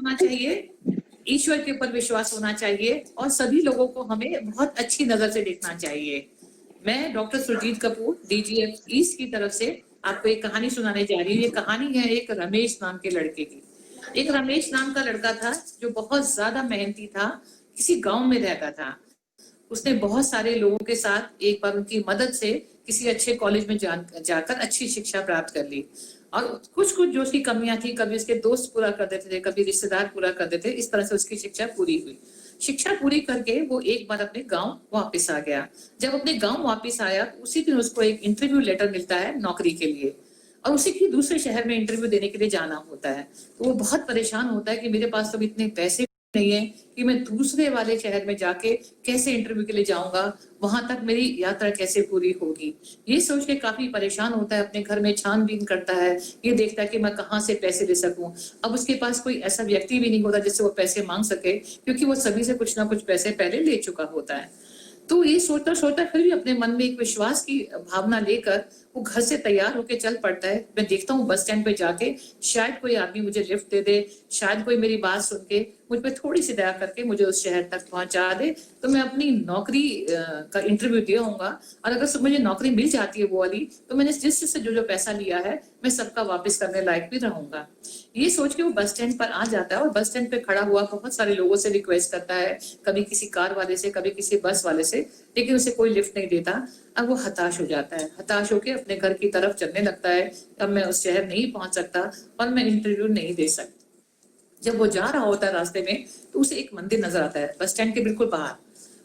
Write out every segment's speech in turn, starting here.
होना चाहिए, ईश्वर के ऊपर विश्वास होना चाहिए और सभी लोगों को हमें बहुत अच्छी नजर से देखना चाहिए। मैं डॉक्टर सुरजीत कपूर डीजीएफ ईस्ट की तरफ से आपको एक कहानी सुनाने जा रही हूँ। ये कहानी है एक रमेश नाम के लड़के की। एक रमेश नाम का लड़का था जो बहुत ज्यादा मेहनती था, किसी गांव में रहता था। उसने बहुत सारे लोगों के साथ एक बार उनकी मदद से किसी अच्छे कॉलेज में जाकर अच्छी शिक्षा प्राप्त कर ली। और कुछ कुछ जो उसकी कमियां थी, कभी उसके दोस्त पूरा कर देते थे, कभी रिश्तेदार पूरा कर देते, इस तरह से उसकी शिक्षा पूरी हुई। शिक्षा पूरी करके वो एक बार अपने गांव वापस आ गया। जब अपने गांव वापस आया तो उसी दिन उसको एक इंटरव्यू लेटर मिलता है नौकरी के लिए, और उसी की दूसरे शहर में इंटरव्यू देने के लिए जाना होता है। तो वो बहुत परेशान होता है कि मेरे पास तो इतने पैसे नहीं है कि मैं दूसरे वाले शहर में जाके कैसे इंटरव्यू के लिए जाऊंगा, वहां तक मेरी यात्रा कैसे पूरी होगी। ये सोच के काफी परेशान होता है, अपने घर में छानबीन करता है, ये देखता है कि मैं कहाँ से पैसे ले सकूं। अब उसके पास कोई ऐसा व्यक्ति भी नहीं होता जिससे वो पैसे मांग सके, क्योंकि वो सभी से कुछ ना कुछ पैसे पहले ले चुका होता है। तो ये सोचता सोचता फिर भी अपने मन में एक विश्वास की भावना लेकर वो घर से तैयार होकर चल पड़ता है। मैं देखता हूँ बस स्टैंड पे जाके शायद कोई आदमी मुझे लिफ्ट दे दे, शायद कोई मेरी बात सुन के मुझ पर थोड़ी सी दया करके मुझे उस शहर तक पहुंचा दे, तो मैं अपनी नौकरी का इंटरव्यू दिया हूंगा। और अगर मुझे नौकरी मिल जाती है वो वाली, तो मैंने जिससे जो जो पैसा लिया है मैं सबका वापस करने लायक भी रहूंगा। ये सोच के वो बस स्टैंड पर आ जाता है और बस स्टैंड पे खड़ा हुआ बहुत सारे लोगों से रिक्वेस्ट करता है, कभी किसी कार वाले से, कभी किसी बस वाले से, लेकिन उसे कोई लिफ्ट नहीं देता। अब वो हताश हो जाता है, हताश होकर अपने घर की तरफ चलने लगता है। अब मैं उस शहर नहीं पहुंच सकता और मैं इंटरव्यू नहीं दे सकता। जब वो जा रहा होता है रास्ते में तो उसे एक मंदिर नजर आता है बस स्टैंड के बिल्कुल बाहर।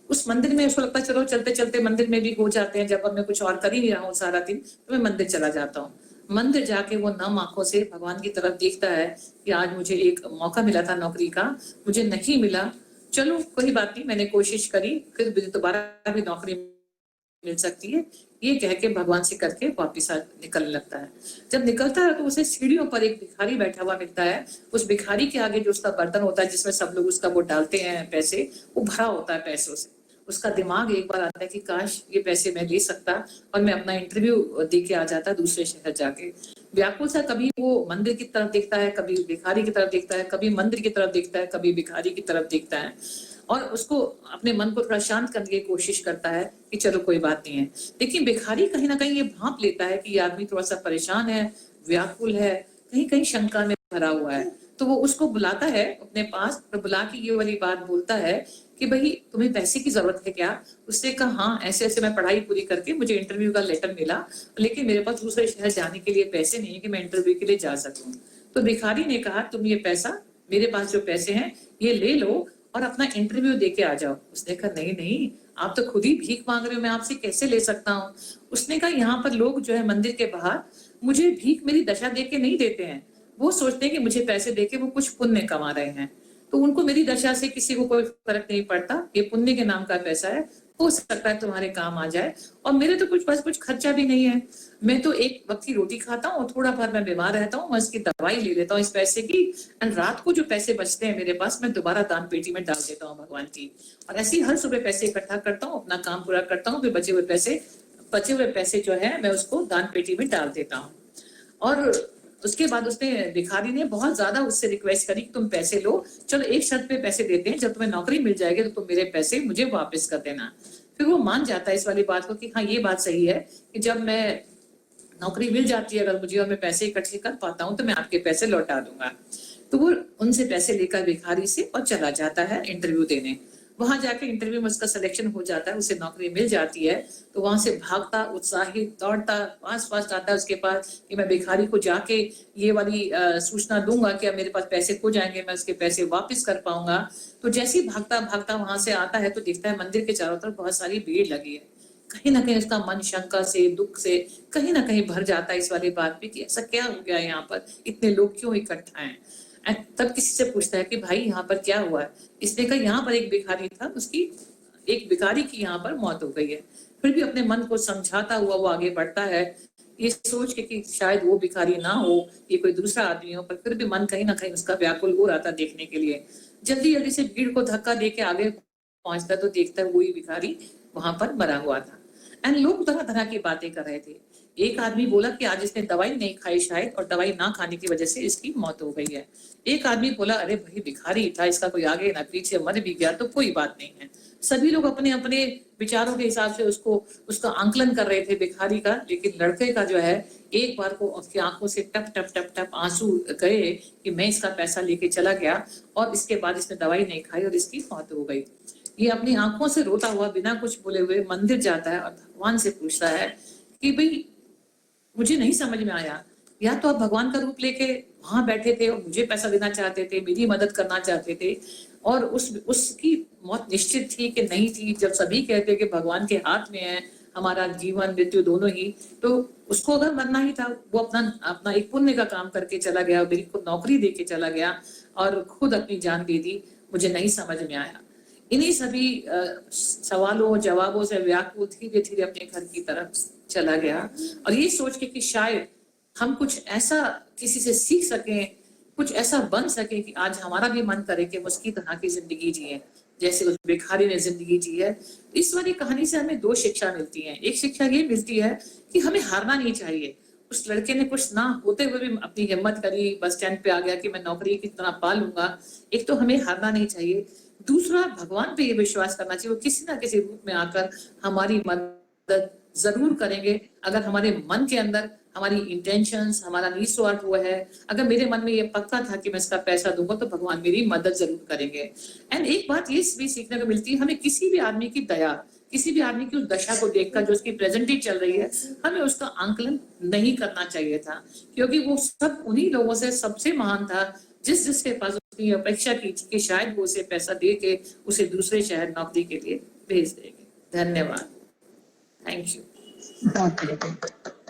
उस मंदिर में उसको लगता है चलो चलते चलते मंदिर में भी हो जाते हैं, जब अब मैं कुछ और कर ही नहीं रहा हूँ सारा दिन, तो मैं मंदिर चला जाता हूँ। मंदिर जाके वो नम आंखों से भगवान की तरफ देखता है कि आज मुझे एक मौका मिला था नौकरी का, मुझे नहीं मिला, चलो कोई बात नहीं, मैंने कोशिश करी, फिर मुझे दोबारा भी नौकरी मिल सकती है। ये कह के भगवान से करके वापिस निकलने लगता है। जब निकलता है तो उसे सीढ़ियों पर एक भिखारी बैठा हुआ मिलता है। उस भिखारी के आगे जो उसका बर्तन होता है जिसमें सब लोग उसका वो डालते हैं पैसे, वो भरा होता है पैसों से। उसका दिमाग एक बार आता है कि काश ये पैसे मैं ले सकता और मैं अपना इंटरव्यू दे के आ जाता दूसरे शहर जाके। व्याकुल सा कभी वो मंदिर की तरफ देखता है, कभी भिखारी की तरफ देखता है, कभी मंदिर की तरफ देखता है, कभी भिखारी की तरफ देखता है, और उसको अपने मन को थोड़ा शांत करने की कोशिश करता है कि चलो कोई बात नहीं है। लेकिन भिखारी कहीं ना कहीं ये भांप लेता है कि ये आदमी थोड़ा सा परेशान है, व्याकुल है, कहीं कहीं शंका में भरा हुआ है। तो वो उसको बुलाता है अपने पास और बुला के ये वाली बात बोलता है कि भाई तुम्हें पैसे की जरूरत है क्या? उसने कहा हाँ, ऐसे ऐसे मैं पढ़ाई पूरी करके मुझे इंटरव्यू का लेटर मिला, लेकिन मेरे पास दूसरे शहर जाने के लिए पैसे नहीं है कि मैं इंटरव्यू के लिए जा सकूं। तो भिखारी ने कहा तुम ये पैसा, मेरे पास जो पैसे हैं ये ले लो और अपना इंटरव्यू दे के आ जाओ। उसने कहा नहीं नहीं, आप तो खुद ही भीख मांग रहे हो, मैं आपसे कैसे ले सकता हूँ। उसने कहा यहाँ पर लोग जो है मंदिर के बाहर मुझे भीख मेरी दशा देख के नहीं देते हैं, वो सोचते हैं कि मुझे पैसे देके वो कुछ पुण्य कमा रहे हैं, तो उनको मेरी दशा से किसी को कोई फर्क नहीं पड़ता, ये पुण्य के नाम का पैसा है, हो सकता है तुम्हारे काम आ जाए। और मेरे तो कुछ खर्चा भी नहीं है, मैं तो एक वक्त की रोटी खाता हूँ, थोड़ा भर मैं बीमार रहता हूँ, मैं इसकी दवाई ले लेता हूँ इस पैसे की, और रात को जो पैसे बचते हैं मेरे पास मैं दोबारा दान पेटी में डाल देता हूँ भगवान की। और ऐसे ही हर सुबह पैसे इकट्ठा करता हूँ, अपना काम पूरा करता हूँ, फिर बचे हुए पैसे जो है मैं उसको दान पेटी में डाल देता हूँ। और उसके बाद उसने भिखारी ने बहुत ज्यादा उससे रिक्वेस्ट करी कि तुम पैसे लो, चलो एक शर्त पे पैसे देते हैं, जब तुम्हें नौकरी मिल जाएगी तो तुम मेरे पैसे मुझे वापस कर देना। फिर वो मान जाता है इस वाली बात को कि हाँ ये बात सही है कि जब मैं नौकरी मिल जाती है अगर मुझे और मैं पैसे इकट्ठे कर पाता हूँ तो मैं आपके पैसे लौटा दूंगा। तो वो उनसे पैसे लेकर भिखारी से और चला जाता है इंटरव्यू देने। वहां जाके इंटरव्यू में उसका सिलेक्शन हो जाता है, उसे नौकरी मिल जाती है। तो वहां से भागता उत्साहित दौड़ता फास्ट फास्ट आता है उसके पास कि मैं भिखारी को जाके ये वाली सूचना दूंगा कि अब मेरे पास पैसे खो जाएंगे, मैं उसके पैसे वापस कर पाऊंगा। तो जैसे ही भागता भागता वहां से आता है तो दिखता है मंदिर के चारों तरफ बहुत सारी भीड़ लगी है। कहीं ना कहीं उसका मन शंका से दुख से कहीं ना कहीं भर जाता है इस वाली बात पे कि ऐसा क्या हो गया, यहाँ पर इतने लोग क्यों इकट्ठा हैं। तब किसी से पूछता है कि भाई यहाँ पर क्या हुआ है। इसने कहा यहाँ पर एक भिखारी था, उसकी एक भिखारी की यहाँ पर मौत हो गई है। फिर भी अपने मन को समझाता हुआ वो आगे बढ़ता है, ये सोच के कि शायद वो भिखारी ना हो, ये कोई दूसरा आदमी हो, पर फिर भी मन कहीं ना कहीं उसका व्याकुल हो रहा था देखने के लिए। जल्दी जल्दी से भीड़ को धक्का दे के आगे पहुंचता तो देखता है वही भिखारी वहां पर मरा हुआ था। एंड लोग तरह तरह की बातें कर रहे थे। एक आदमी बोला कि आज इसने दवाई नहीं खाई शायद, और दवाई ना खाने की वजह से इसकी मौत हो गई है। एक आदमी बोला अरे भाई भिखारी था, इसका कोई आगे ना पीछे, मर भी गया तो कोई बात नहीं है। सभी लोग अपने अपने विचारों के हिसाब से उसका आंकलन कर रहे थे भिखारी का। लेकिन लड़के का जो है, एक बार को उसकी आंखों से टप टप टप टप आंसू गए कि मैं इसका पैसा लेके चला गया, और इसके बाद इसने दवाई नहीं खाई और इसकी मौत हो गई। ये अपनी आंखों से रोता हुआ बिना कुछ बोले हुए मंदिर जाता है और भगवान से पूछता है कि भाई मुझे नहीं समझ में आया, या तो आप भगवान का रूप लेके वहां बैठे थे और मुझे पैसा देना चाहते थे, मेरी मदद करना चाहते थे, और उसकी मौत निश्चित थी कि नहीं थी। जब सभी कहते कि भगवान के हाथ में है हमारा जीवन मृत्यु दोनों ही, तो उसको अगर मरना ही था, वो अपना एक पुण्य का काम करके चला गया, मेरी को नौकरी दे के चला गया और खुद अपनी जान दे दी। मुझे नहीं समझ में आया। इन्हीं सभी सवालों जवाबों से व्याकुल धीरे धीरे अपने घर की तरफ चला गया, और ये सोच के कि शायद हम कुछ ऐसा किसी से सीख सकें, कुछ ऐसा बन सके कि आज हमारा भी मन करे कि उसकी तरह की जिंदगी जिए जैसे उस भिखारी ने जिंदगी जी है। इस वाली कहानी से हमें दो शिक्षा मिलती है। एक शिक्षा ये मिलती है कि हमें हारना नहीं चाहिए। उस लड़के ने कुछ ना होते हुए भी अपनी हिम्मत करी, बस स्टैंड पे आ गया कि मैं नौकरी की तरह पा लूंगा। एक तो हमें हारना नहीं चाहिए, दूसरा भगवान पे ये विश्वास करना चाहिए, वो किसी ना किसी रूप में आकर हमारी मदद जरूर करेंगे। अगर हमारे मन के अंदर हमारी इंटेंशंस, हमारा निस्वार्थ हुआ है, अगर मेरे मन में ये पक्का था कि मैं इसका पैसा दूंगा तो भगवान मेरी मदद जरूर करेंगे। एंड एक बात ये भी सीखने को मिलती है, हमें किसी भी आदमी की दया, किसी भी आदमी की उस दशा को देखकर जो उसकी प्रेजेंटी चल रही है, हमें उसका आंकलन नहीं करना चाहिए था, क्योंकि वो सब उन्हीं लोगों से सबसे महान था जिसके पास उसकी अपेक्षा की थी कि शायद वो उसे पैसा दे के उसे दूसरे शहर नौकरी के लिए भेज देंगे। धन्यवाद। Thank you.